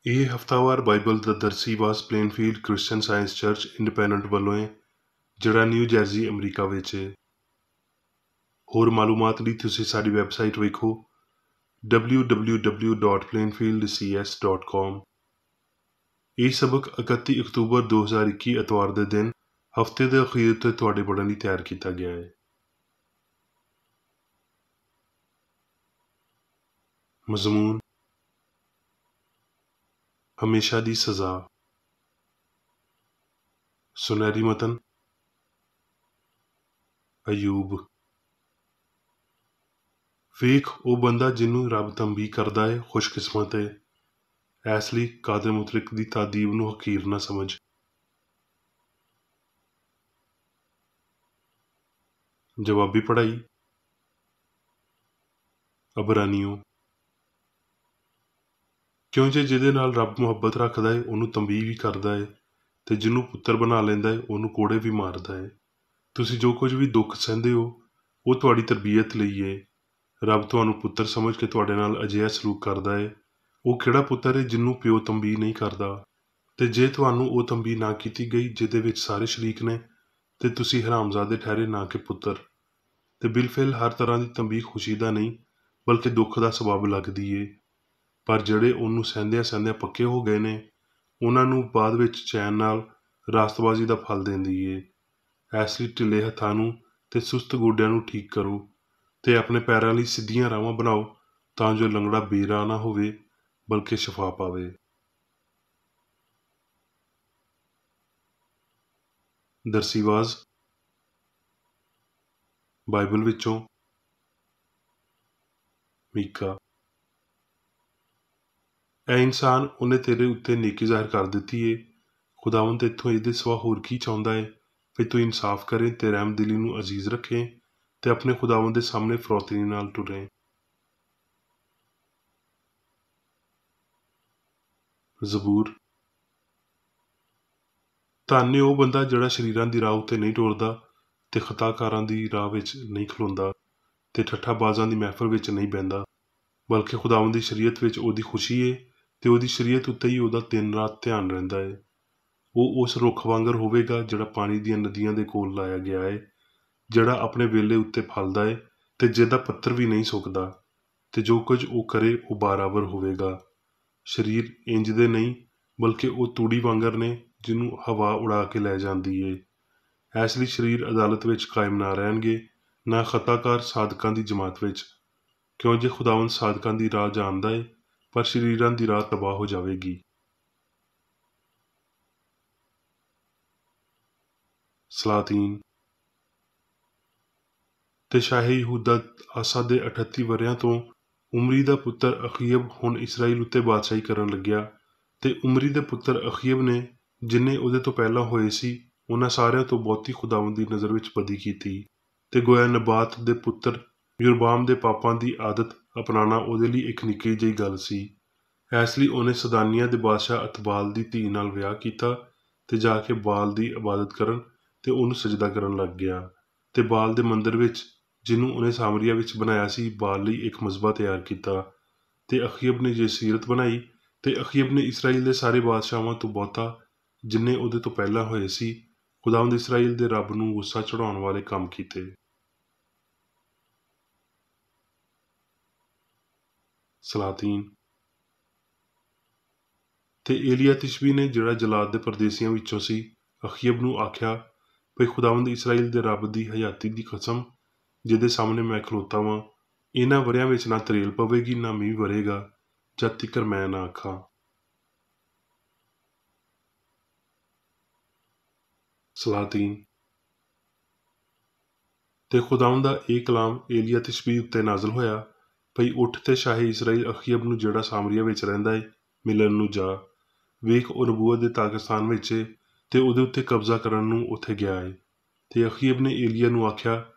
ਇਹ ਹਫ਼ਤਾਵਾਰ ਬਾਈਬਲ ਦਾ ਦਰਸੀ ਵਾਸ Plainfield Christian Science church independent ਵੱਲੋਂ ਹੈ, ਜਿਹੜਾ ਨਿਊ ਜਰਸੀ ਅਮਰੀਕਾ ਵਿੱਚ ਹੈ। ਹੋਰ ਮਾਲੂਮਾਤ ਲਈ ਤੁਸੀਂ ਸਾਡੀ ਵੈਬਸਾਈਟ ਵੇਖੋ www.plainfieldcs.com। ਇਹ ਸਬਕ 31 ਅਕਤੂਬਰ 2021 ਐਤਵਾਰ ਦੇ ਦਿਨ ਹਫ਼ਤੇ ਦੇ ਅਖੀਰ ਉੱਤੇ ਤੁਹਾਡੇ ਪੜ੍ਹਨ ਲਈ ਤਿਆਰ ਕੀਤਾ ਗਿਆ ਹੈ। ਮਜ਼ਮੂਨ ਹਮੇਸ਼ਾ ਦੀ ਸਜ਼ਾ। ਸੁਨਹਿਰੀ ਮਤਨ ਅਯੂਬ। ਵੇਖ ਉਹ ਬੰਦਾ ਜਿਹਨੂੰ ਰੱਬ ਤੰਬੀਹ ਕਰਦਾ ਹੈ ਖੁਸ਼ਕਿਸਮਤ ਹੈ। ਇਸ ਲਈ ਕਾਦਰ ਮੁਤਲਕ ਦੀ ਤਾਦੀਬ ਨੂੰ ਹਕੀਰ ਨਾ ਸਮਝ। ਜਵਾਬੀ ਪੜ੍ਹਾਈ ਅਬਰਾਨੀਓ। ਕਿਉਂ ਜੇ ਜਿਹਦੇ ਨਾਲ ਰੱਬ ਮੁਹੱਬਤ ਰੱਖਦਾ ਹੈ ਉਹਨੂੰ ਤੰਬੀਹ ਵੀ ਕਰਦਾ ਹੈ, ਤੇ ਜਿਹਨੂੰ ਪੁੱਤਰ ਬਣਾ ਲੈਂਦਾ ਹੈ ਉਹਨੂੰ ਕੋੜੇ ਵੀ ਮਾਰਦਾ ਹੈ। ਤੁਸੀਂ ਜੋ ਕੁਝ ਵੀ ਦੁੱਖ ਸਹਿੰਦੇ ਹੋ ਉਹ ਤੁਹਾਡੀ ਤਰਬੀਅਤ ਲਈ ਹੈ। ਰੱਬ ਤੁਹਾਨੂੰ ਪੁੱਤਰ ਸਮਝ ਕੇ ਤੁਹਾਡੇ ਨਾਲ ਅਜਿਹਾ ਸਲੂਕ ਕਰਦਾ ਹੈ। ਉਹ ਕਿਹੜਾ ਪੁੱਤਰ ਹੈ ਜਿਹਨੂੰ ਪਿਓ ਤੰਬੀਹ ਨਹੀਂ ਕਰਦਾ। ਤੇ ਜੇ ਤੁਹਾਨੂੰ ਉਹ ਤੰਬੀਹ ਨਾ ਕੀਤੀ ਗਈ ਜਿਹਦੇ ਵਿੱਚ ਸਾਰੇ ਸ਼ਰੀਕ ਨੇ, ਤੇ ਤੁਸੀਂ ਹਰਾਮਜ਼ਾਦੇ ਠਹਿਰੇ ਨਾ ਕਿ ਪੁੱਤਰ। ਤੇ ਬਿਲਫਿਲ ਹਰ ਤਰ੍ਹਾਂ ਦੀ ਤੰਬੀਹ ਖੁਸ਼ੀ ਦਾ ਨਹੀਂ ਬਲਕਿ ਦੁੱਖ ਦਾ ਸਬੱਬ ਲੱਗਦੀ ਏ। ਪਰ ਜਿਹੜੇ ਉਹਨੂੰ ਸਹਿੰਦਿਆਂ ਸਹਿੰਦਿਆਂ ਪੱਕੇ ਹੋ ਗਏ ਨੇ, ਉਹਨਾਂ ਨੂੰ ਬਾਅਦ ਵਿੱਚ ਚੈਨ ਨਾਲ ਰਾਸਤਬਾਜ਼ੀ ਦਾ ਫਲ ਦਿੰਦੀ ਏ। ਇਸ ਲਈ ਢਿੱਲੇ ਹੱਥਾਂ ਨੂੰ ਤੇ ਸੁਸਤ ਗੋਡਿਆਂ ਨੂੰ ਠੀਕ ਕਰੋ, ਤੇ ਆਪਣੇ ਪੈਰਾਂ ਲਈ ਸਿੱਧੀਆਂ ਰਾਹਾਂ ਬਣਾਓ, ਤਾਂ ਜੋ ਲੰਗੜਾ ਬੇਰਾਹ ਨਾ ਹੋਵੇ ਬਲਕਿ ਸ਼ਿਫਾ ਪਾਵੇ। ਦਰਸੀਵਾਜ਼ ਬਾਈਬਲ ਵਿੱਚੋਂ ਮੀਕਾ। ਐ ਇਨਸਾਨ, ਉਹਨੇ ਤੇਰੇ ਉੱਤੇ ਨੇਕੀ ਜ਼ਾਹਿਰ ਕਰ ਦਿੱਤੀ ਏ। ਖੁਦਾਵੰਦ ਇੱਥੋਂ ਇਹਦੇ ਸਿਵਾ ਹੋਰ ਕੀ ਚਾਹੁੰਦਾ ਏ ਵੀ ਤੂੰ ਇਨਸਾਫ ਕਰੇ ਤੇ ਰਹਿਮਦਿਲੀ ਨੂੰ ਅਜ਼ੀਜ਼ ਰੱਖੇ ਤੇ ਆਪਣੇ ਖੁਦਾਵੰਦ ਦੇ ਸਾਹਮਣੇ ਫਰੋਤਨੀ ਨਾਲ ਟੁਰੇ। ਜ਼ਬੂਰ। ਧੰਨ ਏ ਉਹ ਬੰਦਾ ਜਿਹੜਾ ਸ਼ਰੀਰਾਂ ਦੀ ਰਾਹ ਉੱਤੇ ਨਹੀਂ ਟੁਰਦਾ ਤੇ ਖਤਾਕਾਰਾਂ ਦੀ ਰਾਹ ਵਿੱਚ ਨਹੀਂ ਖਲੋਂਦਾ ਤੇ ਠੱਠਾਬਾਜ਼ਾਂ ਦੀ ਮਹਿਫਲ ਵਿੱਚ ਨਹੀਂ ਬਹਿੰਦਾ, ਬਲਕਿ ਖੁਦਾਵੰਦ ਦੀ ਸ਼ਰੀਅਤ ਵਿੱਚ ਉਹਦੀ ਖੁਸ਼ੀ ਏ ਤੇ ਉਹਦੀ ਸ਼ਰੀਅਤ ਉੱਤੇ ਹੀ ਉਹਦਾ ਦਿਨ ਰਾਤ ਧਿਆਨ ਰਹਿੰਦਾ ਏ। ਉਹ ਉਸ ਰੁੱਖ ਵਾਂਗਰ ਹੋਵੇਗਾ ਜਿਹੜਾ ਪਾਣੀ ਦੀਆਂ ਨਦੀਆਂ ਦੇ ਕੋਲ ਲਾਇਆ ਗਿਆ ਏ, ਜਿਹੜਾ ਆਪਣੇ ਵੇਲੇ ਉੱਤੇ ਫਲਦਾ ਏ ਤੇ ਜਿਹਦਾ ਪੱਤਰ ਵੀ ਨਹੀਂ ਸੁੱਕਦਾ, ਤੇ ਜੋ ਕੁਝ ਉਹ ਕਰੇ ਉਹ ਬਰਾਬਰ ਹੋਵੇਗਾ। ਸਰੀਰ ਇੰਜ ਦੇ ਨਹੀਂ ਬਲਕਿ ਉਹ ਤੂੜੀ ਵਾਂਗਰ ਨੇ ਜਿਹਨੂੰ ਹਵਾ ਉਡਾ ਕੇ ਲੈ ਜਾਂਦੀ ਏ। ਇਸ ਲਈ ਸਰੀਰ ਅਦਾਲਤ ਵਿੱਚ ਕਾਇਮ ਨਾ ਰਹਿਣਗੇ, ਨਾ ਖਤਾਕਾਰ ਸਾਦਕਾਂ ਦੀ ਜਮਾਤ ਵਿੱਚ। ਕਿਉਂ ਜੇ ਖੁਦਾਵੰਦ ਸਾਦਕਾਂ ਦੀ ਰਾਹ ਜਾਣਦਾ ਏ, ਪਰ ਸਰੀਰਾਂ ਦੀ ਰਾਹ ਤਬਾਹ ਹੋ ਜਾਵੇਗੀ। ਸਲਾਤੀਨ। ਤੇ ਸ਼ਾਹੀ ਯਹੂਦਾ ਆਸਾ ਦੇ 38 ਵਰ੍ਹਿਆਂ ਤੋਂ ਉਮਰੀ ਦਾ ਪੁੱਤਰ ਅਖੀਅਬ ਹੁਣ ਇਸਰਾਈਲ ਉੱਤੇ ਬਾਦਸ਼ਾਹੀ ਕਰਨ ਲੱਗਿਆ। ਤੇ ਉਮਰੀ ਦੇ ਪੁੱਤਰ ਅਖੀਅਬ ਨੇ, ਜਿੰਨੇ ਉਹਦੇ ਤੋਂ ਪਹਿਲਾਂ ਹੋਏ ਸੀ, ਉਹਨਾਂ ਸਾਰਿਆਂ ਤੋਂ ਬਹੁਤੀ ਖੁਦਾਵੰਦ ਦੀ ਨਜ਼ਰ ਵਿੱਚ ਬਦੀ ਕੀਤੀ। ਤੇ ਗੋਇਆ ਨਬਾਤ ਦੇ ਪੁੱਤਰ ਯਰਬਾਮ ਦੇ ਪਾਪਾਂ ਦੀ ਆਦਤ ਅਪਣਾਉਣਾ ਉਹਦੇ ਲਈ ਇੱਕ ਨਿੱਕੀ ਜਿਹੀ ਗੱਲ ਸੀ। ਇਸ ਲਈ ਉਹਨੇ ਸਦਾਨੀਆਂ ਦੇ ਬਾਦਸ਼ਾਹ ਅਤਬਾਲ ਦੀ ਧੀ ਨਾਲ ਵਿਆਹ ਕੀਤਾ ਤੇ ਜਾ ਕੇ ਬਾਲ ਦੀ ਇਬਾਦਤ ਕਰਨ ਤੇ ਉਹਨੂੰ ਸਜਦਾ ਕਰਨ ਲੱਗ ਗਿਆ। ਤੇ ਬਾਲ ਦੇ ਮੰਦਰ ਵਿੱਚ, ਜਿਹਨੂੰ ਉਹਨੇ ਸਾਮਰੀਆ ਵਿੱਚ ਬਣਾਇਆ ਸੀ, ਬਾਲ ਲਈ ਇੱਕ ਮਜ਼ਬਾ ਤਿਆਰ ਕੀਤਾ। ਤੇ ਅਖੀਅਬ ਨੇ ਜਸੀਰਤ ਬਣਾਈ। ਤੇ ਅਖੀਅਬ ਨੇ ਇਸਰਾਈਲ ਦੇ ਸਾਰੇ ਬਾਦਸ਼ਾਹਾਂ ਤੋਂ ਬਹੁਤਾ, ਜਿੰਨੇ ਉਹਦੇ ਤੋਂ ਪਹਿਲਾਂ ਹੋਏ ਸੀ, ਖੁਦਾਵੰਦ ਇਸਰਾਈਲ ਦੇ ਰੱਬ ਨੂੰ ਗੁੱਸਾ ਚੜਾਉਣ ਵਾਲੇ ਕੰਮ ਕੀਤੇ। ਸਲਾਤੀਨ। ਤੇ ਏਲੀਆ ਤਿਸ਼ਬੀ ਨੇ, ਜਿਹੜਾ ਜਲਾਦ ਦੇ ਪਰਦੇਸੀਆਂ ਵਿੱਚੋਂ ਸੀ, ਅਖੀਅਬ ਨੂੰ ਆਖਿਆ ਭਈ ਖੁਦਾਵੰਦ ਇਸਰਾਈਲ ਦੇ ਰੱਬ ਦੀ ਹਯਾਤੀ ਦੀ ਕਸਮ, ਜਿਹਦੇ ਸਾਹਮਣੇ ਮੈਂ ਖਲੋਤਾ ਵਾਂ, ਇਹਨਾਂ ਵਰ੍ਹਿਆਂ ਵਿੱਚ ਨਾ ਤਰੇਲ ਪਵੇਗੀ ਨਾ ਮੀਂਹ ਵਰੇਗਾ, ਜਦ ਤੀਕਰ ਮੈਂ ਨਾ ਆਖਾਂ। ਸਲਾਤੀਨ। ਤੇ ਖੁਦਾਵੰਦ ਦਾ ਇਹ ਕਲਾਮ ਏਲੀਆ ਤਿਸ਼ਬੀ ਉੱਤੇ ਨਾਜ਼ਲ ਹੋਇਆ ਭਈ ਉੱਠ ਤੇ ਸ਼ਾਹੇ ਇਸਰਾਈਲ ਅਖੀਅਬ ਨੂੰ, ਜਿਹੜਾ ਸਾਮਰੀਆ ਵਿੱਚ ਰਹਿੰਦਾ ਏ, ਮਿਲਣ ਨੂੰ ਜਾ। ਵੇਖ ਉਹ ਨਬੂਵਤ ਦੇ ਤਾਕਿਸਤਾਨ ਵਿੱਚ ਏ ਤੇ ਉਹਦੇ ਉੱਤੇ ਕਬਜ਼ਾ ਕਰਨ ਨੂੰ ਉੱਥੇ ਗਿਆ ਏ। ਤੇ ਅਖੀਅਬ ਨੇ ਏਲੀਆ ਨੂੰ ਆਖਿਆ,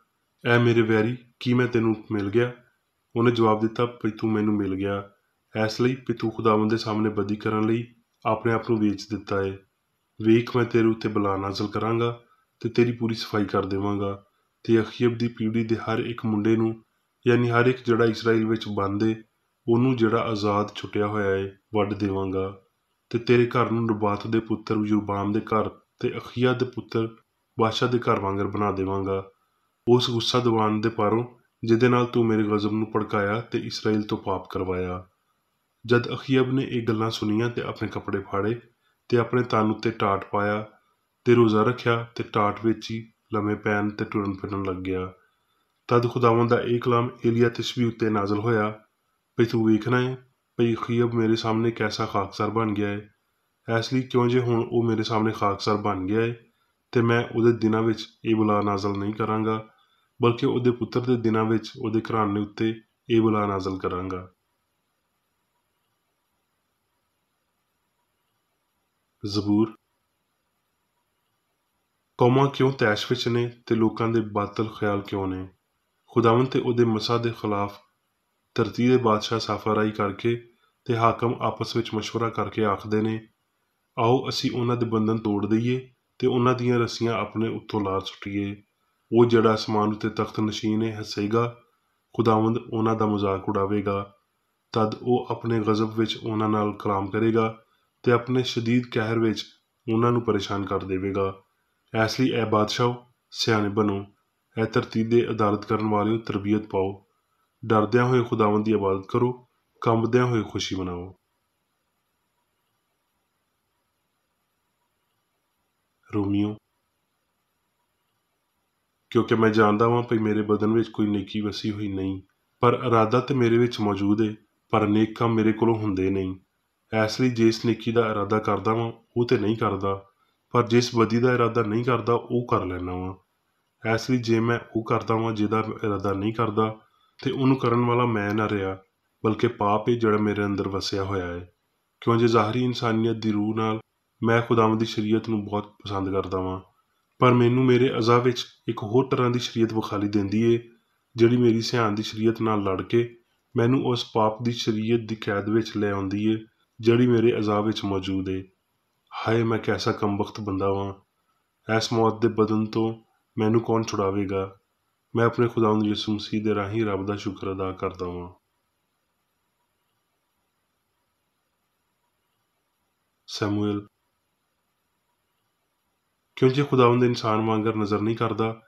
ਐ ਮੇਰੇ ਵੈਰੀ, ਕੀ ਮੈਂ ਤੈਨੂੰ ਮਿਲ ਗਿਆ? ਉਹਨੇ ਜਵਾਬ ਦਿੱਤਾ ਭਈ ਤੂੰ ਮੈਨੂੰ ਮਿਲ ਗਿਆ ਇਸ ਲਈ ਵੀ ਤੂੰ ਖੁਦਾਵੰਦ ਦੇ ਸਾਹਮਣੇ ਬਦੀ ਕਰਨ ਲਈ ਆਪਣੇ ਆਪ ਨੂੰ ਵੇਚ ਦਿੱਤਾ ਏ। ਵੇਖ ਮੈਂ ਤੇਰੇ ਉੱਤੇ ਬਲਾ ਨਾਜ਼ਲ ਕਰਾਂਗਾ ਤੇ ਤੇਰੀ ਪੂਰੀ ਸਫਾਈ ਕਰ ਦੇਵਾਂਗਾ, ਤੇ ਅਖੀਅਬ ਦੀ ਪੀੜ੍ਹੀ ਦੇ ਹਰ ਇੱਕ ਮੁੰਡੇ ਨੂੰ, ਯਾਨੀ ਹਰ ਇੱਕ ਜਿਹੜਾ ਇਸਰਾਈਲ ਵਿੱਚ ਬਣਦੇ, ਉਹਨੂੰ ਜਿਹੜਾ ਆਜ਼ਾਦ ਛੁੱਟਿਆ ਹੋਇਆ ਏ, ਵੱਢ ਦੇਵਾਂਗਾ। ਤੇ ਤੇਰੇ ਘਰ ਨੂੰ ਨਬਾਤ ਦੇ ਪੁੱਤਰ ਯਰੋਬਾਮ ਦੇ ਘਰ ਤੇ ਅਖੀਆ ਦੇ ਪੁੱਤਰ ਬਾਦਸ਼ਾਹ ਦੇ ਘਰ ਵਾਂਗਰ ਬਣਾ ਦੇਵਾਂਗਾ, ਉਸ ਗੁੱਸਾ ਦੀਵਾਨ ਦੇ ਪਾਰੋਂ ਜਿਹਦੇ ਨਾਲ ਤੂੰ ਮੇਰੇ ਗਜ਼ਬ ਨੂੰ ਭੜਕਾਇਆ ਤੇ ਇਸਰਾਏਲ ਤੋਂ ਪਾਪ ਕਰਵਾਇਆ। ਜਦ ਅਖੀਅਬ ਨੇ ਇਹ ਗੱਲਾਂ ਸੁਣੀਆਂ ਤੇ ਆਪਣੇ ਕੱਪੜੇ ਫਾੜੇ ਤੇ ਆਪਣੇ ਤਨ ਉੱਤੇ ਟਾਟ ਪਾਇਆ ਤੇ ਰੋਜ਼ਾ ਰੱਖਿਆ ਤੇ ਟਾਟ ਵਿੱਚ ਹੀ ਲੰਮੇ ਪੈਣ ਤੇ ਟੁਰਨ ਫਿਰਨ ਲੱਗ ਗਿਆ। ਤਦ ਖੁਦਾਵੰਦ ਦਾ ਇਹ ਕਲਾਮ ਏਲੀਆ ਤਿਸ਼ਬੀ ਉੱਤੇ ਨਾਜ਼ਲ ਹੋਇਆ, ਭਈ ਤੂੰ ਵੇਖਣਾ ਹੈ ਭਈ ਅਖੀਅਬ ਮੇਰੇ ਸਾਹਮਣੇ ਕੈਸਾ ਖਾਕਸਰ ਬਣ ਗਿਆ ਹੈ। ਇਸ ਲਈ ਕਿਉਂ ਜੇ ਹੁਣ ਉਹ ਮੇਰੇ ਸਾਹਮਣੇ ਖਾਕਸਰ ਬਣ ਗਿਆ ਹੈ ਤੇ ਮੈਂ ਉਹਦੇ ਦਿਨਾਂ ਵਿੱਚ ਇਹ ਬਲਾ ਨਾਜ਼ਲ ਨਹੀਂ ਕਰਾਂਗਾ, ਬਲਕਿ ਉਹਦੇ ਪੁੱਤਰ ਦੇ ਦਿਨਾਂ ਵਿੱਚ ਉਹਦੇ ਘਰਾਣੇ ਉੱਤੇ ਇਹ ਬਲਾ ਨਾਜ਼ਲ ਕਰਾਂਗਾ। ਜ਼ਬੂਰ। ਕੌਮਾਂ ਕਿਉਂ ਤੈਸ਼ ਵਿੱਚ ਨੇ ਤੇ ਲੋਕਾਂ ਦੇ ਬਾਤਲ ਖਿਆਲ ਕਿਉਂ ਨੇ? ਖੁਦਾਵੰਦ ਤੇ ਉਹਦੇ ਮਸਾ ਦੇ ਖਿਲਾਫ ਧਰਤੀ ਦੇ ਬਾਦਸ਼ਾਹ ਸਾਫਾਰਾਈ ਕਰਕੇ ਤੇ ਹਾਕਮ ਆਪਸ ਵਿੱਚ ਮਸ਼ਵਰਾ ਕਰਕੇ ਆਖਦੇ ਨੇ, ਆਓ ਅਸੀਂ ਉਹਨਾਂ ਦੇ ਬੰਧਨ ਤੋੜ ਦਈਏ ਤੇ ਉਹਨਾਂ ਦੀਆਂ ਰੱਸੀਆਂ ਆਪਣੇ ਉੱਤੋਂ ਲਾ ਸੁੱਟੀਏ। ਉਹ ਜਿਹੜਾ ਅਸਮਾਨ ਉੱਤੇ ਤਖਤ ਨਸ਼ੀਨ ਹੈ ਹੱਸੇਗਾ, ਖੁਦਾਵੰਦ ਉਹਨਾਂ ਦਾ ਮਜ਼ਾਕ ਉਡਾਵੇਗਾ। ਤਦ ਉਹ ਆਪਣੇ ਗਜ਼ਬ ਵਿੱਚ ਉਹਨਾਂ ਨਾਲ ਕਲਾਮ ਕਰੇਗਾ ਤੇ ਆਪਣੇ ਸ਼ਦੀਦ ਕਹਿਰ ਵਿੱਚ ਉਹਨਾਂ ਨੂੰ ਪਰੇਸ਼ਾਨ ਕਰ ਦੇਵੇਗਾ। ਇਸ ਲਈ ਇਹ ਬਾਦਸ਼ਾਹੋ, ਸਿਆਣੇ ਬਣੋ, ਇਹ ਧਰਤੀ ਦੇ ਅਦਾਲਤ ਕਰਨ ਵਾਲਿਓ ਤਰਬੀਅਤ ਪਾਓ, ਡਰਦਿਆਂ ਹੋਏ ਖੁਦਾਵੰਦ ਦੀ ਇਬਾਦਤ ਕਰੋ, ਕੰਬਦਿਆਂ ਹੋਏ ਖੁਸ਼ੀ ਮਨਾਓ। ਰੋਮੀਓ। ਕਿਉਂਕਿ ਮੈਂ ਜਾਣਦਾ ਵਾਂ ਭਈ ਮੇਰੇ ਬਦਨ ਵਿੱਚ ਕੋਈ ਨੇਕੀ ਵਸੀ ਹੋਈ ਨਹੀਂ, ਪਰ ਇਰਾਦਾ ਤੇ ਮੇਰੇ ਵਿੱਚ ਮੌਜੂਦ ਏ, ਪਰ ਨੇਕ ਕੰਮ ਮੇਰੇ ਕੋਲੋਂ ਹੁੰਦੇ ਨਹੀਂ। ਇਸ ਲਈ ਜਿਸ ਨੇਕੀ ਦਾ ਇਰਾਦਾ ਕਰਦਾ ਵਾਂ ਉਹ ਤੇ ਨਹੀਂ ਕਰਦਾ, ਪਰ ਜਿਸ ਬਦੀ ਦਾ ਇਰਾਦਾ ਨਹੀਂ ਕਰਦਾ ਉਹ ਕਰ ਲੈਂਦਾ ਵਾਂ। ਇਸ ਲਈ ਜੇ ਮੈਂ ਉਹ ਕਰਦਾ ਵਾਂ ਜਿਹਦਾ ਇਰਾਦਾ ਨਹੀਂ ਕਰਦਾ ਤੇ ਉਹਨੂੰ ਕਰਨ ਵਾਲਾ ਮੈਂ ਨਾ ਰਿਹਾ, ਬਲਕਿ ਪਾਪ ਏ ਜਿਹੜਾ ਮੇਰੇ ਅੰਦਰ ਵਸਿਆ ਹੋਇਆ ਹੈ। ਕਿਉਂ ਜੇ ਜ਼ਾਹਰੀ ਇਨਸਾਨੀਅਤ ਦੀ ਰੂਹ ਨਾਲ ਮੈਂ ਖੁਦਾਵੰਦ ਦੀ ਸ਼ਰੀਅਤ ਨੂੰ ਬਹੁਤ ਪਸੰਦ ਕਰਦਾ ਵਾਂ, ਪਰ ਮੈਨੂੰ ਮੇਰੇ ਅਜ਼ਾ ਵਿੱਚ ਇੱਕ ਹੋਰ ਤਰ੍ਹਾਂ ਦੀ ਸ਼ਰੀਅਤ ਵਿਖਾਲੀ ਦਿੰਦੀ ਏ, ਜਿਹੜੀ ਮੇਰੀ ਸਿਆਣ ਦੀ ਸ਼ਰੀਅਤ ਨਾਲ ਲੜ ਕੇ ਮੈਨੂੰ ਉਸ ਪਾਪ ਦੀ ਸ਼ਰੀਅਤ ਦੀ ਕੈਦ ਵਿੱਚ ਲੈ ਆਉਂਦੀ ਏ ਜਿਹੜੀ ਮੇਰੇ ਅਜ਼ਾ ਵਿੱਚ ਮੌਜੂਦ ਏ। ਹਾਏ ਮੈਂ ਕੈਸਾ ਕਮਬਖਤ ਬੰਦਾ ਵਾਂ! ਇਸ ਮੌਤ ਦੇ ਬਦਨ ਤੋਂ ਮੈਨੂੰ ਕੌਣ ਛੁਡਾਵੇਗਾ? ਮੈਂ ਆਪਣੇ ਖੁਦਾਵੰਦ ਯਿਸੂ ਮਸੀਹ ਦੇ ਰਾਹੀਂ ਰੱਬ ਦਾ ਸ਼ੁਕਰ ਅਦਾ ਕਰਦਾ ਵਾਂ। ਸੈਮੂਅਲ। ਕਿਉਂ ਜੇ ਖੁਦਾਵੰਦ ਇਨਸਾਨ ਵਾਂਗਰ ਨਜ਼ਰ ਨਹੀਂ ਕਰਦਾ,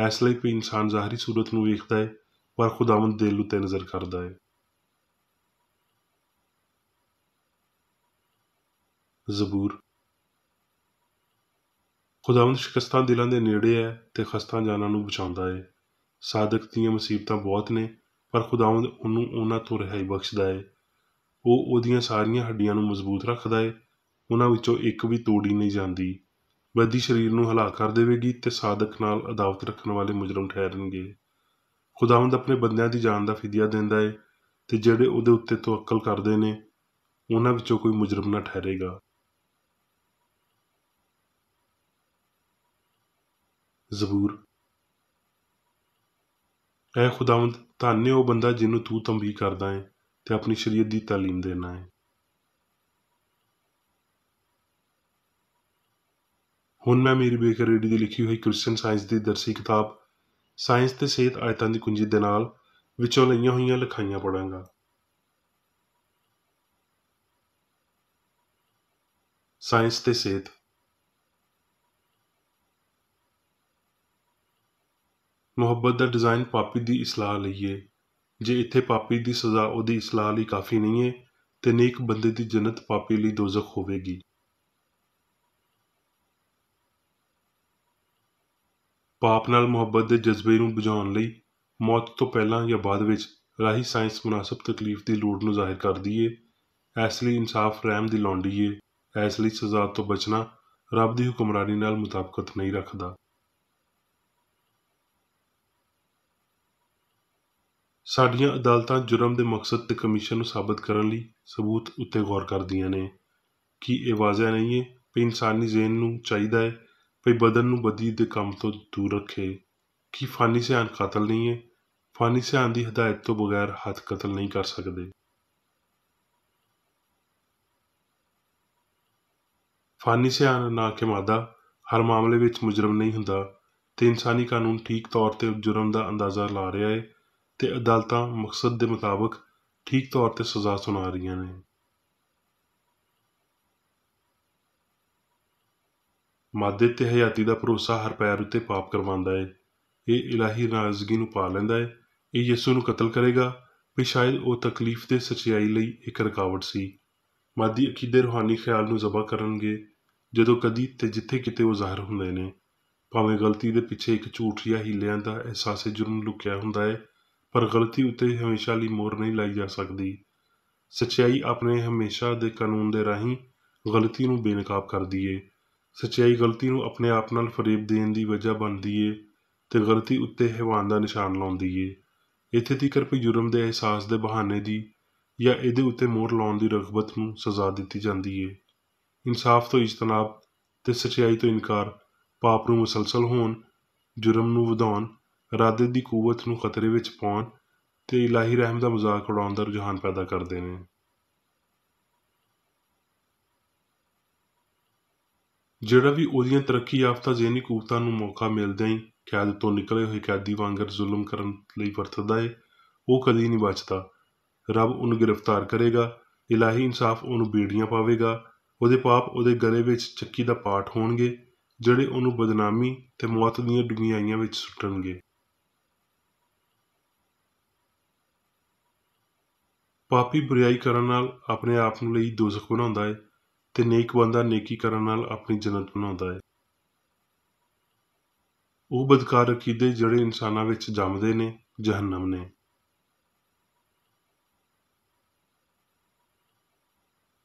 ਇਸ ਲਈ ਵੀ ਇਨਸਾਨ ਜ਼ਾਹਰੀ ਸੂਰਤ ਨੂੰ ਵੇਖਦਾ ਹੈ, ਪਰ ਖੁਦਾਵੰਦ ਦਿਲ ਉੱਤੇ ਨਜ਼ਰ ਕਰਦਾ ਹੈ। ਜ਼ਬੂਰ। ਖੁਦਾਵੰਦ ਸ਼ਿਕਸਤਾਂ ਦਿਲਾਂ ਦੇ ਨੇੜੇ ਹੈ ਤੇ ਖਸਤਾਂ ਜਾਨਾਂ ਨੂੰ ਬਚਾਉਂਦਾ ਹੈ। ਸਾਦਕ ਦੀਆਂ ਮੁਸੀਬਤਾਂ ਬਹੁਤ ਨੇ, ਪਰ ਖੁਦਾਵੰਦ ਉਹਨੂੰ ਉਹਨਾਂ ਤੋਂ ਰਿਹਾਈ ਬਖਸ਼ਦਾ ਹੈ। ਉਹ ਉਹਦੀਆਂ ਸਾਰੀਆਂ ਹੱਡੀਆਂ ਨੂੰ ਮਜ਼ਬੂਤ ਰੱਖਦਾ ਹੈ, ਉਹਨਾਂ ਵਿੱਚੋਂ ਇੱਕ ਵੀ ਤੋੜੀ ਨਹੀਂ ਜਾਂਦੀ। ਬਦੀ ਸਰੀਰ ਨੂੰ ਹਲਾ ਕਰ ਦੇਵੇਗੀ ਤੇ ਸਾਦਕ ਨਾਲ ਅਦਾਵਤ ਰੱਖਣ ਵਾਲੇ ਮੁਜਰਮ ਠਹਿਰਨਗੇ। ਖੁਦਾਵੰਦ ਆਪਣੇ ਬੰਦਿਆਂ ਦੀ ਜਾਨ ਦਾ ਫਿਦਿਆ ਦਿੰਦਾ ਹੈ ਤੇ ਜਿਹੜੇ ਉਹਦੇ ਉੱਤੇ ਤਵੱਕਲ ਕਰਦੇ ਨੇ ਉਹਨਾਂ ਵਿੱਚੋਂ ਕੋਈ ਮੁਜਰਮ ਨਾ ਠਹਿਰੇਗਾ। ਜ਼ਬੂਰ। ਐ ਖੁਦਾਵੰਦ, ਧੰਨ ਹੈ ਉਹ ਬੰਦਾ ਜਿਹਨੂੰ ਤੂੰ ਤੰਬੀਹ ਕਰਦਾ ਹੈ ਤੇ ਆਪਣੀ ਸ਼ਰੀਅਤ ਦੀ ਤਾਲੀਮ ਦੇਣਾ ਹੈ। ਹੁਣ ਮੈਂ ਮੇਰੀ ਬੇਕਰ ਰੇਡੀ ਦੀ ਲਿਖੀ ਹੋਈ ਕ੍ਰਿਸਚਨ ਸਾਇੰਸ ਦੀ ਦਰਸੀ ਕਿਤਾਬ ਸਾਇੰਸ ਤੇ ਸਿਹਤ ਆਇਤਾਂ ਦੀ ਕੁੰਜੀ ਦੇ ਨਾਲ ਵਿੱਚੋਂ ਲਈਆਂ ਹੋਈਆਂ ਲਿਖਾਈਆਂ ਪੜਾਂਗਾ। ਸਾਇੰਸ ਤੇ ਸਿਹਤ। ਮੁਹੱਬਤ ਦਾ ਡਿਜ਼ਾਈਨ ਪਾਪੀ ਦੀ ਇਸਲਾਹ ਲਈ ਏ। ਜੇ ਇੱਥੇ ਪਾਪੀ ਦੀ ਸਜ਼ਾ ਉਹਦੀ ਇਸਲਾਹ ਲਈ ਕਾਫੀ ਨਹੀਂ ਏ ਤੇ ਨੇਕ ਬੰਦੇ ਦੀ ਜੰਨਤ ਪਾਪੀ ਲਈ ਦੋਜ਼ਖ ਹੋਵੇਗੀ। ਪਾਪ ਨਾਲ ਮੁਹੱਬਤ ਦੇ ਜਜ਼ਬੇ ਨੂੰ ਬੁਝਾਉਣ ਲਈ ਮੌਤ ਤੋਂ ਪਹਿਲਾਂ ਜਾਂ ਬਾਅਦ ਵਿੱਚ ਰਾਹੀ ਸਾਇੰਸ ਮੁਨਾਸਬ ਤਕਲੀਫ ਦੀ ਲੋੜ ਨੂੰ ਜ਼ਾਹਿਰ ਕਰਦੀ ਏ। ਇਸ ਲਈ ਇਨਸਾਫ ਰਹਿਮ ਦੀ ਲੌਂਡੀ ਏ। ਇਸ ਲਈ ਸਜ਼ਾ ਤੋਂ ਬਚਣਾ ਰੱਬ ਦੀ ਹੁਕਮਰਾਨੀ ਨਾਲ ਮੁਤਾਬਕਤ ਨਹੀਂ ਰੱਖਦਾ। ਸਾਡੀਆਂ ਅਦਾਲਤਾਂ ਜੁਰਮ ਦੇ ਮਕਸਦ ਤੇ ਕਮਿਸ਼ਨ ਨੂੰ ਸਾਬਤ ਕਰਨ ਲਈ ਸਬੂਤ ਉੱਤੇ ਗੌਰ ਕਰਦੀਆਂ ਨੇ। ਕੀ ਇਹ ਵਾਜ਼ਿਹ ਨਹੀਂ ਹੈ ਕਿ ਇਨਸਾਨੀ ਜ਼ਹਿਨ ਨੂੰ ਚਾਹੀਦਾ ਹੈ ਕਿ ਬਦਨ ਨੂੰ ਬਦੀ ਦੇ ਕੰਮ ਤੋਂ ਦੂਰ ਰੱਖੇ? ਕੀ ਫਾਨੀ ਸਿਆਣ ਕਾਤਲ ਨਹੀਂ ਹੈ? ਫਾਨੀ ਸਿਆਣ ਦੀ ਹਦਾਇਤ ਤੋਂ ਬਗੈਰ ਹੱਥ ਕਤਲ ਨਹੀਂ ਕਰ ਸਕਦੇ। ਫਾਨੀ ਸਿਆਣ ਨਾ ਕਿ ਮਾਦਾ ਹਰ ਮਾਮਲੇ ਵਿੱਚ ਮੁਜਰਮ ਨਹੀਂ ਹੁੰਦਾ ਤੇ ਇਨਸਾਨੀ ਕਾਨੂੰਨ ਠੀਕ ਤੌਰ ਤੇ ਜੁਰਮ ਦਾ ਅੰਦਾਜ਼ਾ ਲਾ ਰਿਹਾ ਹੈ ਤੇ ਅਦਾਲਤਾਂ ਮਕਸਦ ਦੇ ਮੁਤਾਬਕ ਠੀਕ ਤੌਰ ਤੇ ਸਜ਼ਾ ਸੁਣਾ ਰਹੀਆਂ ਨੇ। ਮਾਦੇ ਤੇ ਹਯਾਤੀ ਦਾ ਭਰੋਸਾ ਹਰ ਪੈਰ ਉੱਤੇ ਪਾਪ ਕਰਵਾਉਂਦਾ ਹੈ। ਇਹ ਇਲਾਹੀ ਨਾਰਾਜ਼ਗੀ ਨੂੰ ਪਾ ਲੈਂਦਾ ਹੈ। ਇਹ ਯਿਸੂ ਨੂੰ ਕਤਲ ਕਰੇਗਾ ਵੀ ਸ਼ਾਇਦ ਉਹ ਤਕਲੀਫ ਤੇ ਸੱਚਾਈ ਲਈ ਇੱਕ ਰੁਕਾਵਟ ਸੀ। ਮਾਦੀ ਅਕੀਦੇ ਰੂਹਾਨੀ ਖਿਆਲ ਨੂੰ ਜ਼ਬਾ ਕਰਨਗੇ ਜਦੋਂ ਕਦੀ ਤੇ ਜਿੱਥੇ ਕਿਤੇ ਉਹ ਜ਼ਾਹਰ ਹੁੰਦੇ ਨੇ। ਭਾਵੇਂ ਗਲਤੀ ਦੇ ਪਿੱਛੇ ਇੱਕ ਝੂਠ ਜਾਂ ਹੀਲਿਆਂ ਦਾ ਅਹਿਸਾਸ ਜੁਰਮ ਲੁਕਿਆ ਹੁੰਦਾ ਹੈ, ਪਰ ਗਲਤੀ ਉੱਤੇ ਹਮੇਸ਼ਾ ਲਈ ਮੋਹਰ ਨਹੀਂ ਲਾਈ ਜਾ ਸਕਦੀ। ਸੱਚਾਈ ਆਪਣੇ ਹਮੇਸ਼ਾ ਦੇ ਕਾਨੂੰਨ ਦੇ ਰਾਹੀਂ ਗਲਤੀ ਨੂੰ ਬੇਨਕਾਬ ਕਰਦੀ ਏ। ਸੱਚਾਈ ਗਲਤੀ ਨੂੰ ਆਪਣੇ ਆਪ ਨਾਲ ਫਰੇਬ ਦੇਣ ਦੀ ਵਜ੍ਹਾ ਬਣਦੀ ਏ ਤੇ ਗਲਤੀ ਉੱਤੇ ਹੈਵਾਨ ਦਾ ਨਿਸ਼ਾਨ ਲਾਉਂਦੀ ਏ। ਇੱਥੇ ਤੀਕਰ ਵੀ ਜੁਰਮ ਦੇ ਅਹਿਸਾਸ ਦੇ ਬਹਾਨੇ ਦੀ ਜਾਂ ਇਹਦੇ ਉੱਤੇ ਮੋਹਰ ਲਾਉਣ ਦੀ ਰਗਬਤ ਨੂੰ ਸਜ਼ਾ ਦਿੱਤੀ ਜਾਂਦੀ ਏ। ਇਨਸਾਫ ਤੋਂ ਇਜਤਨਾਬ ਤੇ ਸੱਚਾਈ ਤੋਂ ਇਨਕਾਰ ਪਾਪ ਨੂੰ ਮੁਸਲਸਲ ਹੋਣ, ਜੁਰਮ ਨੂੰ ਵਧਾਉਣ, ਇਰਾਦੇ ਦੀ ਕੂਵਤ ਨੂੰ ਖਤਰੇ ਵਿੱਚ ਪਾਉਣ ਤੇ ਇਲਾਹੀ ਰਹਿਮ ਦਾ ਮਜ਼ਾਕ ਉਡਾਉਣ ਦਾ ਰੁਝਾਨ ਪੈਦਾ ਕਰਦੇ ਨੇ। ਜਿਹੜਾ ਵੀ ਉਹਦੀਆਂ ਤਰੱਕੀ ਯਾਫਤਾ ਜ਼ਹਿਨੀ ਕੂਵਤਾਂ ਨੂੰ ਮੌਕਾ ਮਿਲਦਿਆਂ ਹੀ ਕੈਦ ਤੋਂ ਨਿਕਲੇ ਹੋਏ ਕੈਦੀ ਵਾਂਗਰ ਜ਼ੁਲਮ ਕਰਨ ਲਈ ਵਰਤਦਾ ਏ, ਉਹ ਕਦੀ ਨਹੀਂ ਬਚਦਾ। ਰੱਬ ਉਹਨੂੰ ਗ੍ਰਿਫਤਾਰ ਕਰੇਗਾ, ਇਲਾਹੀ ਇਨਸਾਫ ਉਹਨੂੰ ਬੇੜੀਆਂ ਪਾਵੇਗਾ, ਉਹਦੇ ਪਾਪ ਉਹਦੇ ਗਲੇ ਵਿੱਚ ਚੱਕੀ ਦਾ ਪਾਠ ਹੋਣਗੇ ਜਿਹੜੇ ਉਹਨੂੰ ਬਦਨਾਮੀ ਤੇ ਮੌਤ ਦੀਆਂ ਡੂੰਘਾਈਆਂ ਵਿੱਚ ਸੁੱਟਣਗੇ। ਪਾਪੀ ਬੁਰਾਈ ਕਰਨ ਨਾਲ ਆਪਣੇ ਆਪ ਨੂੰ ਲਈ ਦੋਜ਼ਖ ਬਣਾਉਂਦਾ ਹੈ ਤੇ ਨੇਕ ਬੰਦਾ ਨੇਕੀ ਕਰਨ ਨਾਲ ਆਪਣੀ ਜੰਨਤ ਬਣਾਉਂਦਾ ਹੈ। ਉਹ ਬਦਕਾਰ ਅਕੀਦੇ ਜਿਹੜੇ ਇਨਸਾਨਾਂ ਵਿੱਚ ਜੰਮਦੇ ਨੇ ਜਹੰਨਮ ਨੇ।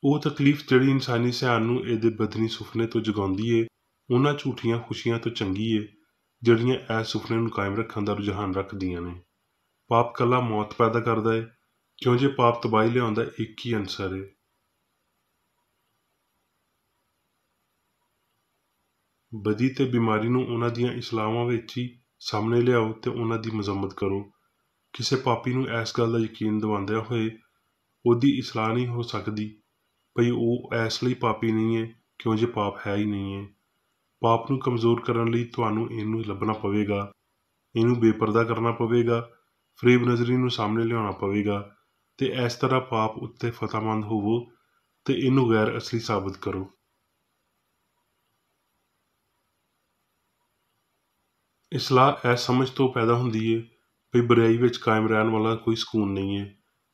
ਉਹ ਤਕਲੀਫ ਜਿਹੜੀ ਇਨਸਾਨੀ ਸਿਆਣ ਨੂੰ ਇਹਦੇ ਬਦਨੀ ਸੁਪਨੇ ਤੋਂ ਜਗਾਉਂਦੀ ਏ, ਉਹਨਾਂ ਝੂਠੀਆਂ ਖੁਸ਼ੀਆਂ ਤੋਂ ਚੰਗੀ ਏ ਜਿਹੜੀਆਂ ਇਸ ਸੁਪਨੇ ਨੂੰ ਕਾਇਮ ਰੱਖਣ ਦਾ ਰੁਝਾਨ ਰੱਖਦੀਆਂ ਨੇ। ਪਾਪ ਕੱਲਾ ਮੌਤ ਪੈਦਾ ਕਰਦਾ ਏ, ਕਿਉਂ ਜੇ ਪਾਪ ਤਬਾਹੀ ਲਿਆਉਂਦਾ ਇੱਕ ਹੀ ਅਨਸਰ ਏ। ਬਦੀ ਤੇ ਬਿਮਾਰੀ ਨੂੰ ਉਹਨਾਂ ਦੀਆਂ ਇਸਲਾਹਾਂ ਵਿੱਚ ਹੀ ਸਾਹਮਣੇ ਲਿਆਓ ਤੇ ਉਹਨਾਂ ਦੀ ਮਜ਼ੰਮਤ ਕਰੋ। ਕਿਸੇ ਪਾਪੀ ਨੂੰ ਇਸ ਗੱਲ ਦਾ ਯਕੀਨ ਦਿਵਾਉਂਦਿਆਂ ਹੋਏ ਉਹਦੀ ਇਸਲਾਹ ਨਹੀਂ ਹੋ ਸਕਦੀ ਭਈ ਉਹ ਇਸ ਲਈ ਪਾਪੀ ਨਹੀਂ ਹੈ ਕਿਉਂ ਜੇ ਪਾਪ ਹੈ ਹੀ ਨਹੀਂ ਹੈ। ਪਾਪ ਨੂੰ ਕਮਜ਼ੋਰ ਕਰਨ ਲਈ ਤੁਹਾਨੂੰ ਇਹਨੂੰ ਲੱਭਣਾ ਪਵੇਗਾ, ਇਹਨੂੰ ਬੇਪਰਦਾ ਕਰਨਾ ਪਵੇਗਾ, ਫਰੇਬ ਨਜ਼ਰੀ ਨੂੰ ਸਾਹਮਣੇ ਲਿਆਉਣਾ ਪਵੇਗਾ ਤੇ ਇਸ ਤਰ੍ਹਾਂ ਪਾਪ ਉੱਤੇ ਫਤਹਿਮੰਦ ਹੋਵੋ ਤੇ ਇਹਨੂੰ ਗੈਰ ਅਸਲੀ ਸਾਬਤ ਕਰੋ। ਇਸਲਾਹ ਇਸ ਸਮਝ ਤੋਂ ਪੈਦਾ ਹੁੰਦੀ ਏ ਵੀ ਬੁਰਾਈ ਵਿੱਚ ਕਾਇਮ ਰਹਿਣ ਵਾਲਾ ਕੋਈ ਸਕੂਨ ਨਹੀਂ ਹੈ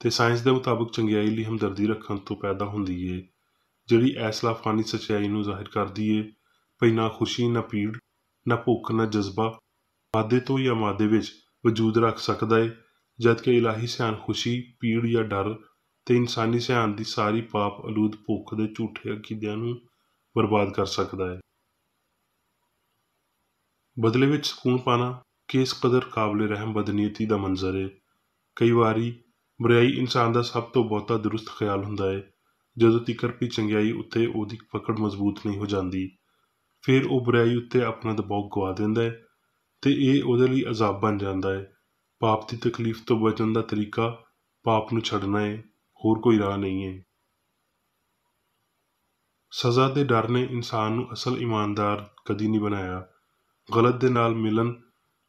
ਤੇ ਸਾਇੰਸ ਦੇ ਮੁਤਾਬਕ ਚੰਗਿਆਈ ਲਈ ਹਮਦਰਦੀ ਰੱਖਣ ਤੋਂ ਪੈਦਾ ਹੁੰਦੀ ਏ, ਜਿਹੜੀ ਇਸ ਲਾਫਾਨੀ ਸੱਚਾਈ ਨੂੰ ਜ਼ਾਹਿਰ ਕਰਦੀ ਏ ਭਈ ਨਾ ਖੁਸ਼ੀ, ਨਾ ਪੀੜ, ਨਾ ਭੁੱਖ, ਨਾ ਜਜ਼ਬਾ ਮਾਦੇ ਤੋਂ ਜਾਂ ਮਾਦੇ ਵਿੱਚ ਵਜੂਦ ਰੱਖ ਸਕਦਾ ਏ, ਜਦਕਿ ਇਲਾਹੀ ਸਿਆਣ ਖੁਸ਼ੀ, ਪੀੜ ਜਾਂ ਡਰ ਤੇ ਇਨਸਾਨੀ ਸਿਆਣ ਦੀ ਸਾਰੀ ਪਾਪ ਆਲੂਦ ਭੁੱਖ ਦੇ ਝੂਠੇ ਅਕੀਦਿਆਂ ਨੂੰ ਬਰਬਾਦ ਕਰ ਸਕਦਾ ਹੈ। ਬਦਲੇ ਵਿੱਚ ਸਕੂਨ ਪਾਣਾ ਕਿਸ ਕਦਰ ਕਾਬਲੇ ਰਹਿਮ ਬਦਨੀਅਤੀ ਦਾ ਮੰਜ਼ਰ ਏ। ਕਈ ਵਾਰੀ ਬੁਰਾਈ ਇਨਸਾਨ ਦਾ ਸਭ ਤੋਂ ਬਹੁਤਾ ਦਰੁਸਤ ਖਿਆਲ ਹੁੰਦਾ ਏ, ਜਦੋਂ ਤੀਕਰ ਵੀ ਚੰਗਿਆਈ ਉੱਤੇ ਉਹਦੀ ਪਕੜ ਮਜ਼ਬੂਤ ਨਹੀਂ ਹੋ ਜਾਂਦੀ। ਫਿਰ ਉਹ ਬੁਰਾਈ ਉੱਤੇ ਆਪਣਾ ਦਬਾਅ ਗਵਾ ਦਿੰਦਾ ਹੈ ਤੇ ਇਹ ਉਹਦੇ ਲਈ ਅਜ਼ਾਬ ਬਣ ਜਾਂਦਾ ਹੈ। ਪਾਪ ਦੀ ਤਕਲੀਫ ਤੋਂ ਬਚਣ ਦਾ ਤਰੀਕਾ ਪਾਪ ਨੂੰ ਛੱਡਣਾ ਹੈ, ਹੋਰ ਕੋਈ ਰਾਹ ਨਹੀਂ ਹੈ। ਸਜ਼ਾ ਦੇ ਡਰ ਨੇ ਇਨਸਾਨ ਨੂੰ ਅਸਲ ਇਮਾਨਦਾਰ ਕਦੀ ਨਹੀਂ ਬਣਾਇਆ। ਗਲਤ ਦੇ ਨਾਲ ਮਿਲਣ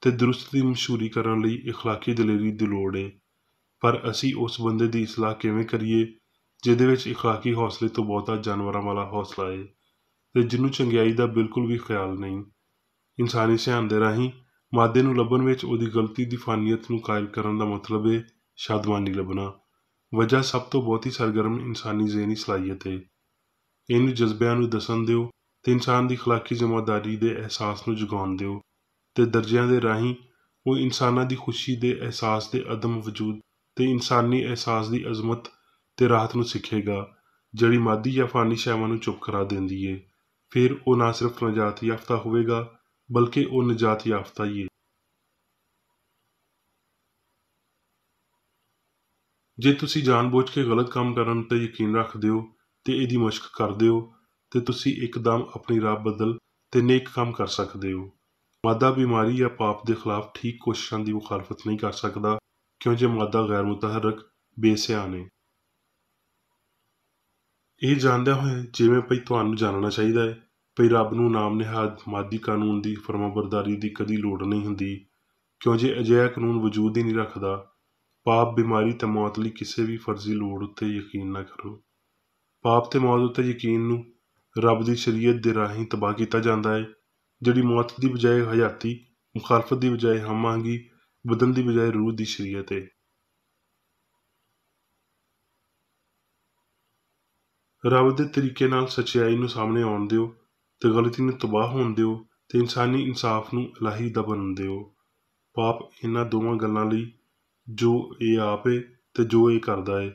ਤੇ ਦਰੁਸਤ ਦੀ ਮਸ਼ਹੂਰੀ ਕਰਨ ਲਈ ਇਖਲਾਕੀ ਦਲੇਰੀ ਦੀ ਲੋੜ ਏ, ਪਰ ਅਸੀਂ ਉਸ ਬੰਦੇ ਦੀ ਇਸਲਾਹ ਕਿਵੇਂ ਕਰੀਏ ਜਿਹਦੇ ਵਿੱਚ ਇਖਲਾਕੀ ਹੌਸਲੇ ਤੋਂ ਬਹੁਤਾ ਜਾਨਵਰਾਂ ਵਾਲਾ ਹੌਸਲਾ ਏ ਤੇ ਜਿਹਨੂੰ ਚੰਗਿਆਈ ਦਾ ਬਿਲਕੁਲ ਵੀ ਖਿਆਲ ਨਹੀਂ। ਇਨਸਾਨੀ ਸਿਆਣ ਦੇ ਰਾਹੀਂ ਮਾਦੇ ਨੂੰ ਲੱਭਣ ਵਿੱਚ ਉਹਦੀ ਗਲਤੀ ਦੀ ਫਾਨੀਅਤ ਨੂੰ ਕਾਇਲ ਕਰਨ ਦਾ ਮਤਲਬ ਏ ਸ਼ਾਦਮਾਨੀ ਲੱਭਣਾ। ਵਜ੍ਹਾ ਸਭ ਤੋਂ ਬਹੁਤੀ ਸਰਗਰਮ ਇਨਸਾਨੀ ਜ਼ਹਿਨੀ ਸਲਾਹੀਅਤ ਏ। ਇਹਨੂੰ ਜਜ਼ਬਿਆਂ ਨੂੰ ਦੱਸਣ ਦਿਓ ਤੇ ਇਨਸਾਨ ਦੀ ਅਖਲਾਕੀ ਜ਼ਿੰਮੇਦਾਰੀ ਦੇ ਅਹਿਸਾਸ ਨੂੰ ਜਗਾਉਣ ਦਿਓ ਤੇ ਦਰਜਿਆਂ ਦੇ ਰਾਹੀਂ ਉਹ ਇਨਸਾਨਾਂ ਦੀ ਖੁਸ਼ੀ ਦੇ ਅਹਿਸਾਸ ਦੇ ਅਦਮ ਵਜੂਦ ਤੇ ਇਨਸਾਨੀ ਅਹਿਸਾਸ ਦੀ ਅਜ਼ਮਤ ਤੇ ਰਾਹਤ ਨੂੰ ਸਿੱਖੇਗਾ ਜਿਹੜੀ ਮਾਦੀ ਜਾਂ ਫਾਨੀ ਸ਼ੈਵਾਂ ਨੂੰ ਚੁੱਪ ਕਰਾ ਦਿੰਦੀ ਏ। ਫਿਰ ਉਹ ਨਾ ਸਿਰਫ ਨਜਾਤ ਯਾਫਤਾ ਹੋਵੇਗਾ ਬਲਕਿ ਉਹ ਨਜਾਤ ਯਾਫਤਾ ਹੀ ਏ। ਜੇ ਤੁਸੀਂ ਜਾਣਬੁੱਝ ਕੇ ਗਲਤ ਕੰਮ ਕਰਨ ਤੇ ਯਕੀਨ ਰੱਖਦੇ ਹੋ ਤੇ ਇਹਦੀ ਮਸ਼ਕ ਕਰਦੇ ਹੋ ਤੇ ਤੁਸੀਂ ਇੱਕਦਮ ਆਪਣੀ ਰਾਹ ਬਦਲ ਤੇ ਨੇਕ ਕੰਮ ਕਰ ਸਕਦੇ ਹੋ। ਮਾਦਾ ਬਿਮਾਰੀ ਜਾਂ ਪਾਪ ਦੇ ਖਿਲਾਫ ਠੀਕ ਕੋਸ਼ਿਸ਼ਾਂ ਦੀ ਮੁਖਾਲਫਤ ਨਹੀਂ ਕਰ ਸਕਦਾ ਕਿਉਂ ਜੇ ਮਾਦਾ ਗੈਰ ਮੁਤਹਰਕ ਬੇਸਿਆਨ ਏ। ਇਹ ਜਾਣਦਿਆਂ ਹੋਏ ਜਿਵੇਂ ਭਈ ਤੁਹਾਨੂੰ ਜਾਣਨਾ ਚਾਹੀਦਾ ਹੈ ਭਈ ਰੱਬ ਨੂੰ ਨਾਮ ਨਿਹਾਦ ਮਾਦੀ ਕਾਨੂੰਨ ਦੀ ਫਰਮਾਬਰਦਾਰੀ ਦੀ ਕਦੀ ਲੋੜ ਨਹੀਂ ਹੁੰਦੀ ਕਿਉਂ ਜੇ ਅਜਿਹਾ ਕਾਨੂੰਨ ਵਜੂਦ ਹੀ ਨਹੀਂ ਰੱਖਦਾ। ਪਾਪ, ਬਿਮਾਰੀ ਤੇ ਮੌਤ ਲਈ ਕਿਸੇ ਵੀ ਫਰਜ਼ੀ ਲੋੜ ਉੱਤੇ ਯਕੀਨ ਨਾ ਕਰੋ। ਪਾਪ ਤੇ ਮੌਤ ਉੱਤੇ ਯਕੀਨ ਨੂੰ ਰੱਬ ਦੀ ਸ਼ਰੀਅਤ ਦੇ ਰਾਹੀਂ ਤਬਾਹ ਕੀਤਾ ਜਾਂਦਾ ਹੈ, ਜਿਹੜੀ ਮੌਤ ਦੀ ਬਜਾਏ ਹਯਾਤੀ, ਮੁਖਾਲਫਤ ਦੀ ਬਜਾਏ ਹਮ-ਆਹੰਗੀ, ਬਦਨ ਦੀ ਬਜਾਏ ਰੂਹ ਦੀ ਸ਼ਰੀਅਤ ਹੈ। ਰੱਬ ਦੇ ਤਰੀਕੇ ਨਾਲ ਸੱਚਾਈ ਨੂੰ ਸਾਹਮਣੇ ਆਉਣ ਦਿਓ ਤੇ ਗਲਤੀ ਨੂੰ ਤਬਾਹ ਹੋਣ ਦਿਓ ਤੇ ਇਨਸਾਨੀ ਇਨਸਾਫ ਨੂੰ ਇਲਾਹੀ ਦਾ ਬਣਨ ਦਿਓ। ਪਾਪ ਇਹਨਾਂ ਦੋਵਾਂ ਗੱਲਾਂ ਲਈ, ਜੋ ਇਹ ਆਪ ਹੈ ਤੇ ਜੋ ਇਹ ਕਰਦਾ ਹੈ,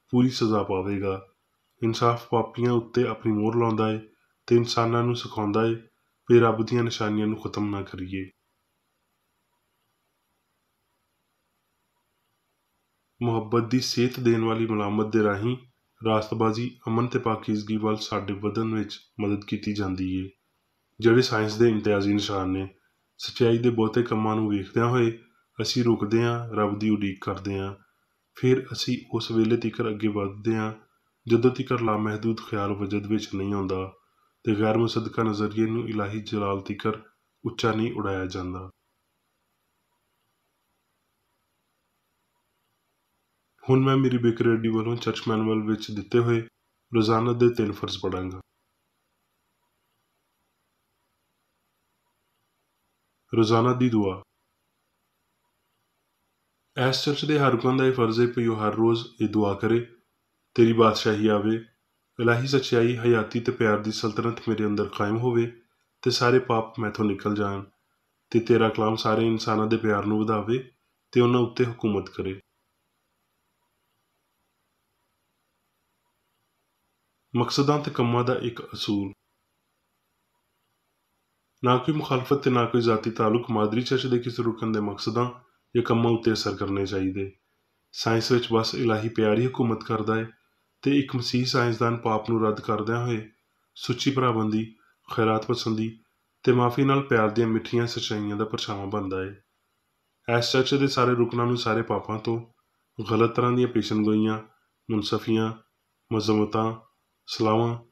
ਪੂਰੀ ਸਜ਼ਾ ਪਾਵੇਗਾ। ਇਨਸਾਫ ਪਾਪੀਆਂ ਉੱਤੇ ਆਪਣੀ ਮੋਹਰ ਲਾਉਂਦਾ ਹੈ ਤੇ ਇਨਸਾਨਾਂ ਨੂੰ ਸਿਖਾਉਂਦਾ ਹੈ ਵੀ ਰੱਬ ਦੀਆਂ ਨਿਸ਼ਾਨੀਆਂ ਨੂੰ ਖਤਮ ਨਾ ਕਰੀਏ। ਮੁਹੱਬਤ ਦੀ ਸੇਧ ਦੇਣ ਵਾਲੀ ਮੁਲਾਮਤ ਦੇ ਰਾਹੀਂ ਰਾਸਤਬਾਜ਼ੀ, ਅਮਨ ਤੇ ਪਾਕੀਜ਼ਗੀ ਵੱਲ ਸਾਡੇ ਵਧਣ ਵਿੱਚ ਮਦਦ ਕੀਤੀ ਜਾਂਦੀ ਹੈ, ਜਿਹੜੇ ਸਾਇੰਸ ਦੇ ਇਮਤਿਆਜ਼ੀ ਨਿਸ਼ਾਨ ਨੇ। ਸੱਚਾਈ ਦੇ ਬਹੁਤੇ ਕੰਮਾਂ ਨੂੰ ਵੇਖਦਿਆਂ ਹੋਏ ਅਸੀਂ ਰੁਕਦੇ ਹਾਂ, ਰੱਬ ਦੀ ਉਡੀਕ ਕਰਦੇ ਹਾਂ। ਫਿਰ ਅਸੀਂ ਉਸ ਵੇਲੇ ਤੀਕਰ ਅੱਗੇ ਵੱਧਦੇ ਹਾਂ ਜਦੋਂ ਤੀਕਰ ਲਾਮਹਿਦੂਦ ਖਿਆਲ ਵਜਦ ਵਿੱਚ ਨਹੀਂ ਆਉਂਦਾ ਤੇ ਗੈਰ ਮੁਸੱਦਕਾ ਨਜ਼ਰੀਏ ਨੂੰ ਇਲਾਹੀ ਜਲਾਲ ਤੀਕਰ ਉੱਚਾ ਨਹੀਂ ਉਡਾਇਆ ਜਾਂਦਾ। ਹੁਣ ਮੈਂ ਮੇਰੀ ਬੇਕਰੇਡੀ ਵੱਲੋਂ ਚਰਚ ਮੈਨੂਅਲ ਵਿੱਚ ਦਿੱਤੇ ਹੋਏ ਰੋਜ਼ਾਨਾ ਦੇ 3 ਫਰਜ਼ ਪੜਾਂਗਾ। ਰੋਜ਼ਾਨਾ ਦੀ ਦੁਆ। ਇਸ ਚਰਚ ਦੇ ਹਰ ਰੁਕਨ ਦਾ ਇਹ ਫਰਜ਼ ਹੈ ਕਿ ਉਹ ਹਰ ਰੋਜ਼ ਇਹ ਦੁਆ ਕਰੇ, ਤੇਰੀ ਬਾਦਸ਼ਾਹੀ ਆਵੇ, ਇਲਾਹੀ ਸੱਚਾਈ, ਹਯਾਤੀ ਤੇ ਪਿਆਰ ਦੀ ਸਲਤਨਤ ਮੇਰੇ ਅੰਦਰ ਕਾਇਮ ਹੋਵੇ ਤੇ ਸਾਰੇ ਪਾਪ ਮੈਥੋਂ ਨਿਕਲ ਜਾਣ ਤੇ ਤੇਰਾ ਕਲਾਮ ਸਾਰੇ ਇਨਸਾਨਾਂ ਦੇ ਪਿਆਰ ਨੂੰ ਵਧਾਵੇ ਤੇ ਉਹਨਾਂ ਉੱਤੇ ਹਕੂਮਤ ਕਰੇ। ਮਕਸਦਾਂ ਤੇ ਕੰਮਾਂ ਦਾ ਇੱਕ ਅਸੂਲ। ਨਾ ਕੋਈ ਮੁਖਾਲਫਤ ਤੇ ਨਾ ਕੋਈ ਜ਼ਾਤੀ ਤਾਲੁਕ ਮਾਦਰੀ ਚਰਚ ਦੇ ਕਿਸੇ ਰੁਕਨ ਦੇ ਮਕਸਦਾਂ ਜਾਂ ਕੰਮਾਂ ਉੱਤੇ ਅਸਰ ਕਰਨੇ ਚਾਹੀਦੇ। ਸਾਇੰਸ ਵਿੱਚ ਬਸ ਇਲਾਹੀ ਪਿਆਰ ਹੀ ਹਕੂਮਤ ਕਰਦਾ ਹੈ ਤੇ ਇੱਕ ਮਸੀਹ ਸਾਇੰਸਦਾਨ ਪਾਪ ਨੂੰ ਰੱਦ ਕਰਦਿਆਂ ਹੋਏ ਸੁੱਚੀ ਭਰਾਬੰਦੀ, ਖੈਰਾਤ ਪਸੰਦੀ ਤੇ ਮਾਫੀ ਨਾਲ ਪਿਆਰ ਦੀਆਂ ਮਿੱਠੀਆਂ ਸੱਚਾਈਆਂ ਦਾ ਪਰਛਾਵਾਂ ਬਣਦਾ ਹੈ। ਇਸ ਚਰਚ ਦੇ ਸਾਰੇ ਰੁਕਨਾਂ ਨੂੰ ਸਾਰੇ ਪਾਪਾਂ ਤੋਂ, ਗਲਤ ਤਰ੍ਹਾਂ ਦੀਆਂ ਪੇਸ਼ਨਗੋਈਆਂ, ਮੁਨਸਫੀਆਂ, ਮਜ਼ਮਤਾਂ, ਸਲਾਹਾਂ,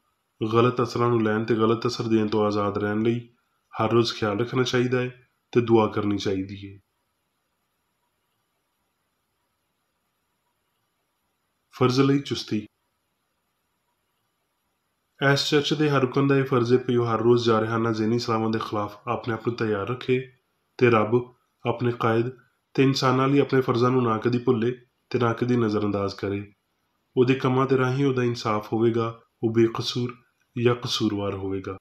ਗਲਤ ਅਸਰਾਂ ਨੂੰ ਲੈਣ ਤੇ ਗਲਤ ਅਸਰ ਦੇਣ ਤੋਂ ਆਜ਼ਾਦ ਰਹਿਣ ਲਈ ਹਰ ਰੋਜ਼ ਖਿਆਲ ਰੱਖਣਾ ਚਾਹੀਦਾ ਹੈ ਤੇ ਦੁਆ ਕਰਨੀ ਚਾਹੀਦੀ ਹੈ। ਫਰਜ਼ ਲਈ ਚੁਸਤੀ। ਇਸ ਚਰਚ ਦੇ ਹਰ ਰੁਕਨ ਦਾ ਇਹ ਫਰਜ਼ ਹੈ ਕਿ ਉਹ ਹਰ ਰੋਜ਼ ਜਾਰਹਾਨਾ ਜ਼ਹਿਨੀ ਸਲਾਹਾਂ ਦੇ ਖਿਲਾਫ ਆਪਣੇ ਆਪ ਨੂੰ ਤਿਆਰ ਰੱਖੇ ਤੇ ਰੱਬ, ਆਪਣੇ ਕਾਇਦ ਤੇ ਇਨਸਾਨਾਂ ਲਈ ਆਪਣੇ ਫਰਜ਼ਾਂ ਨੂੰ ਨਾ ਕਦੀ ਭੁੱਲੇ ਤੇ ਨਾ ਕਦੀ ਨਜ਼ਰਅੰਦਾਜ਼ ਕਰੇ। ਉਹਦੇ ਕੰਮਾਂ ਦੇ ਰਾਹੀਂ ਉਹਦਾ ਇਨਸਾਫ ਹੋਵੇਗਾ, ਉਹ ਬੇਕਸੂਰ ਜਾਂ ਕਸੂਰਵਾਰ ਹੋਵੇਗਾ।